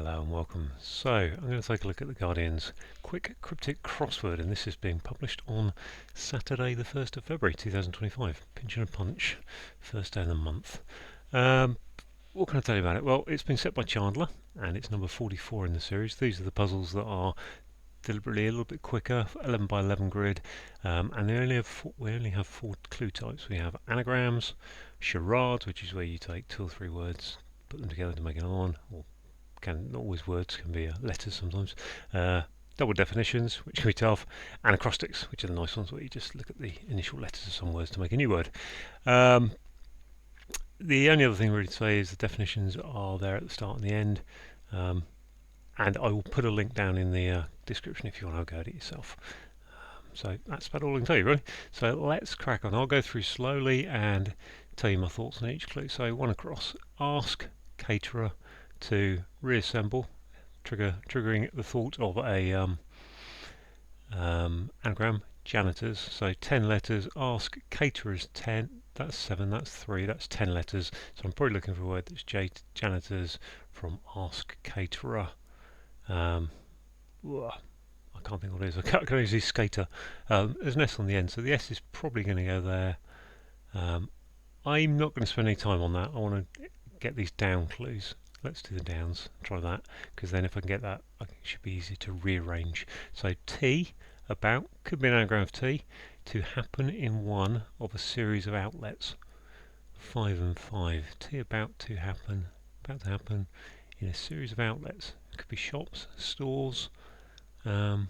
Hello and welcome. So I'm going to take a look at the Guardian's Quick Cryptic crossword, and this is being published on Saturday the 1st of February 2025. Pinch and a punch, first day of the month. What can I tell you about it? Well, it's been set by Chandler and it's number 44 in the series. These are the puzzles that are deliberately a little bit quicker, 11 by 11 grid, and we only have four clue types. We have anagrams, charades, which is where you take two or three words, put them together to make another one, or not always words, can be letters sometimes. Double definitions, which can be tough, and acrostics, which are the nice ones where you just look at the initial letters of some words to make a new word. The only other thing really to say is the definitions are there at the start and the end, and I will put a link down in the description if you want to go at it yourself. So that's about all I can tell you, really. So let's crack on. I'll go through slowly and tell you my thoughts on each clue. So one across: ask caterer to reassemble, triggering the thought of a anagram, janitors. So 10 letters. Ask caterers 10. That's 7. That's 3. That's 10 letters. So I'm probably looking for a word that's janitors from ask caterer. I can't think what it is. I can only see skater. There's an S on the end, so the S is probably going to go there. I'm not going to spend any time on that. I want to get these down clues. Let's do the downs, try that, because then if I can get that, it should be easy to rearrange. So T, about, could be an anagram of T, to happen in one of a series of outlets. 5 and 5. T about to happen in a series of outlets. It could be shops, stores. No,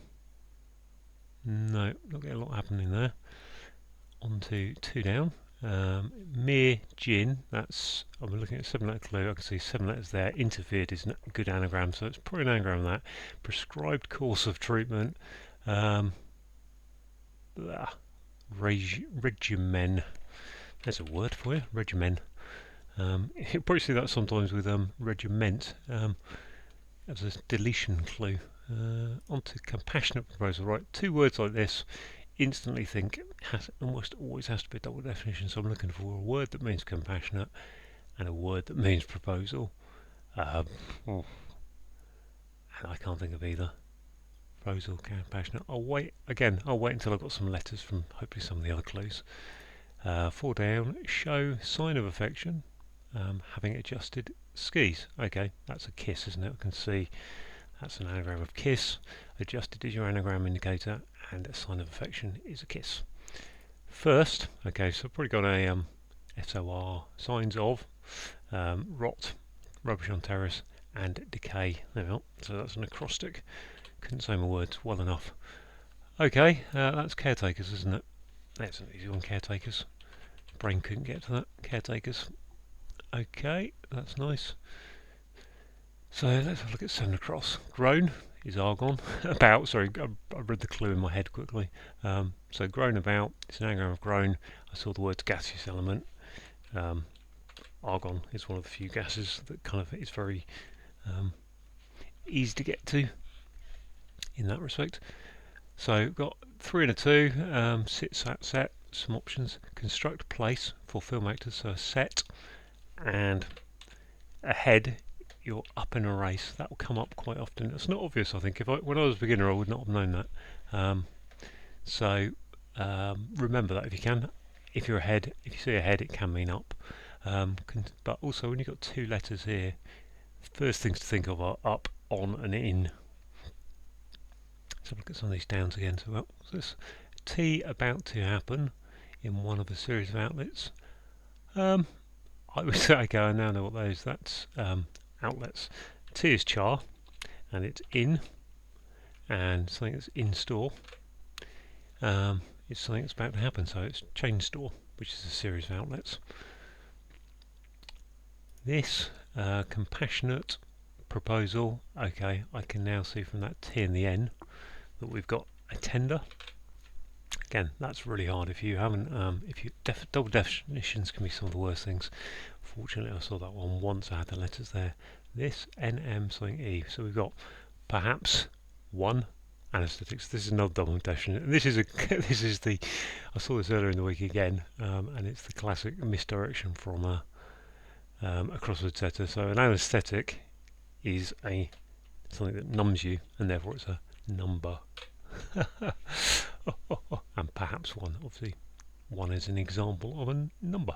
not getting a lot happening there. On to 2 down. Mere gin, that's, I'm looking at a 7-letter clue, I can see 7 letters there. Interfered is a good anagram, so it's probably an anagram of that. Prescribed course of treatment. Regimen, there's a word for you, regimen. You'll probably see that sometimes with regiment, as a deletion clue. Onto compassionate proposal, right, 2 words like this. Instantly think almost always has to be a double definition, so I'm looking for a word that means compassionate and a word that means proposal. And I can't think of either. Proposal, compassionate. I'll wait until I've got some letters from hopefully some of the other clues. 4 down, show sign of affection, having adjusted skis. Okay, that's a kiss, isn't it? I can see that's an anagram of kiss. Adjusted is your anagram indicator, and a sign of affection is a kiss. First, okay, so I've probably got a SOR, signs of, rot, rubbish on terrace, and decay. There we are. So that's an acrostic. Couldn't say my words well enough. Okay, that's caretakers, isn't it? That's an easy one, caretakers. Brain couldn't get to that. Caretakers. Okay, that's nice. So let's have a look at 7 across. Grown is argon. About, sorry, I read the clue in my head quickly. So grown about, it's an anagram of grown. I saw the words gaseous element. Argon is one of the few gases that kind of is very easy to get to in that respect. So got 3 and a 2. Sit, sat, set. Some options. Construct, place for film actors. So a set and a head. You're up in a race. That will come up quite often. It's not obvious, I think. When I was a beginner, I would not have known that. So remember that if you can. If you're ahead, if you see a head, it can mean up. But also, when you've got 2 letters here, first things to think of are up, on, and in. Let's have a look at some of these downs again. So what's this? T about to happen in one of a series of outlets. I would say, okay, I now know what those. That's outlets. T is char, and it's in, and something that's in store. It's something that's about to happen, so it's chain store, which is a series of outlets. This compassionate proposal. Okay, I can now see from that T and the N that we've got a tender. Again, that's really hard if you haven't. Double definitions can be some of the worst things. Fortunately, I saw that one once. I had the letters there. This NM something E. So we've got perhaps 1 anaesthetics. This is another double definition. And this is the. I saw this earlier in the week again, and it's the classic misdirection from a crossword setter. So an anaesthetic is a something that numbs you, and therefore it's a number. And perhaps one, obviously, one is an example of a number.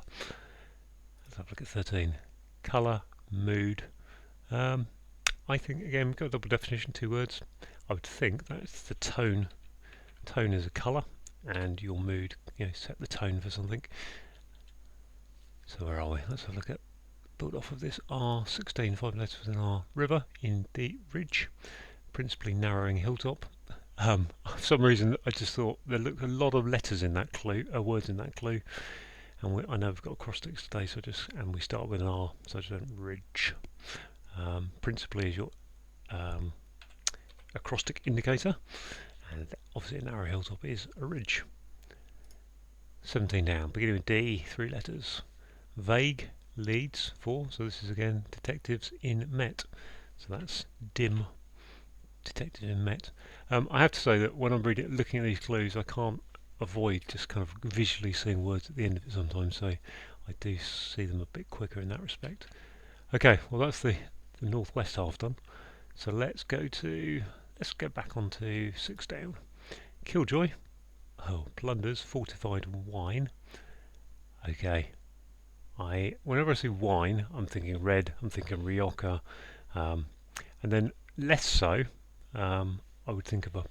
Let's have a look at 13. Colour, mood. I think, again, we've got a double definition, 2 words. I would think that's the tone. Tone is a colour, and your mood, set the tone for something. So where are we? Let's have a look at, built off of this R16, 5 letters with an R. River, in the ridge, principally narrowing hilltop. For some reason, I just thought there looked a lot of letters in that clue, words in that clue. And I know we've got acrostics today, and we start with an R, so I just went ridge. Principally is your acrostic indicator, and obviously a narrow hilltop is a ridge. 17 down, beginning with D, 3 letters. Vague, leads, 4, so this is again detectives in Met, so that's dim, detective in Met. I have to say that when I'm looking at these clues, I can't avoid just kind of visually seeing words at the end of it sometimes, so I do see them a bit quicker in that respect. Okay, well that's the northwest half done. So let's go back onto 6 down. Killjoy. Oh, plunders, fortified wine. Okay. Whenever I see wine, I'm thinking red, I'm thinking Rioja, and then less so, I would think of a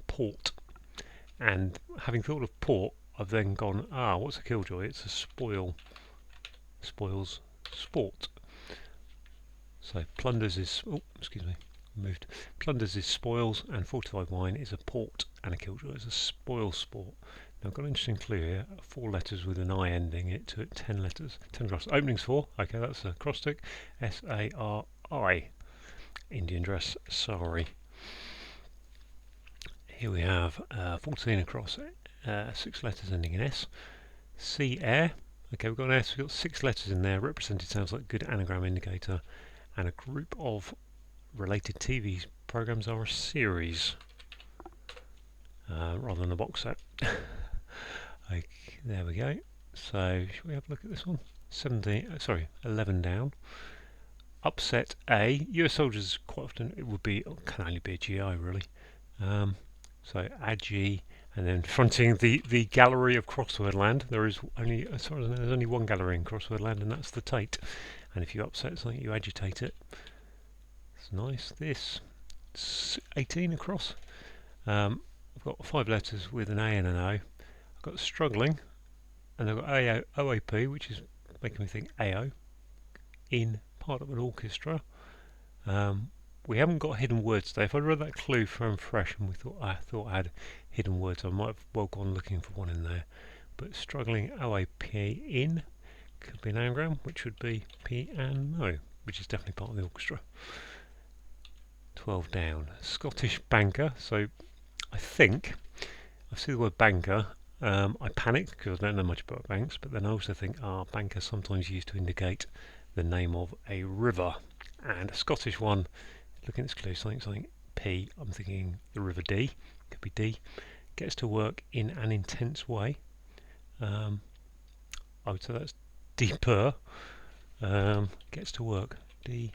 port. And having thought of port, I've then gone, what's a killjoy? It's a spoils sport. So plunders is, plunders is spoils, and fortified wine is a port, and a killjoy is a spoil sport. Now I've got an interesting clue here, 4 letters with an I ending it to it, 10 letters, 10 across. Openings 4, okay, that's a acrostic, S-A-R-I, Indian dress, sari. Here we have 14 across, 6 letters ending in S. Sea air, okay, we've got an S, we've got 6 letters in there, represented sounds like good anagram indicator, and a group of related TV programs are a series, rather than a box set. Okay, there we go. So, should we have a look at this one? 11 down. Upset A. US soldiers quite often can only be a GI really. So AG, and then fronting the gallery of Crossword Land. There's only one gallery in Crossword Land, and that's the Tate. And if you upset something, you agitate it. It's nice. This 18 across. I've got 5 letters with an A and an O. I've got struggling, and I've got OAP, which is making me think AO, in part of an orchestra. We haven't got hidden words today. If I'd read that clue from fresh and I thought I had hidden words, I might have well gone looking for one in there. But struggling OAP in could be an anagram, which would be piano, which is definitely part of the orchestra. 12 down. Scottish banker. So I think I see the word banker. I panicked because I don't know much about banks, but then I also think banker sometimes used to indicate the name of a river. And a Scottish one, looking at this clue, something P, I'm thinking the river D, could be D, gets to work in an intense way. I would say that's deeper, gets to work, D,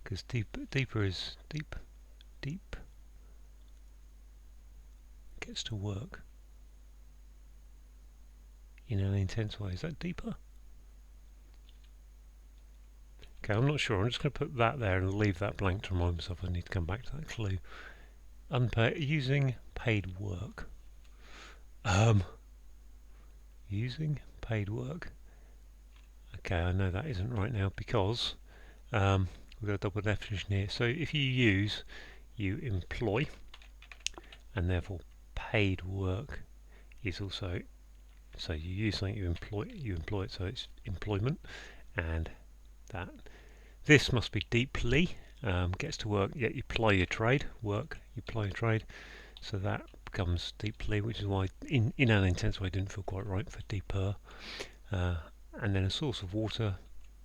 because deeper is deep, gets to work in an intense way. Is that deeper? Okay, I'm not sure. I'm just going to put that there and leave that blank to remind myself I need to come back to that clue. Using paid work. Using paid work. Okay, I know that isn't right now because we've got a double definition here. So if you use, you employ, and therefore paid work is also, so you use something, you employ it, so it's employment, and that this must be deeply, gets to work, yet you ply your trade, work, you ply your trade, so that becomes deeply, which is why in an intense way didn't feel quite right for deeper. And then a source of water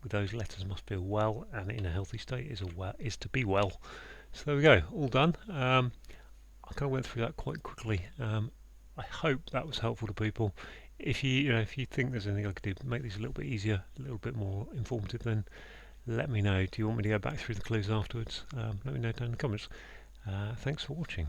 with those letters must be a well, and in a healthy state is to be well. So there we go, all done. I kind of went through that quite quickly. I hope that was helpful to people. If you think there's anything I could do to make these a little bit easier, a little bit more informative, then let me know. Do you want me to go back through the clues afterwards? Let me know down in the comments. Thanks for watching.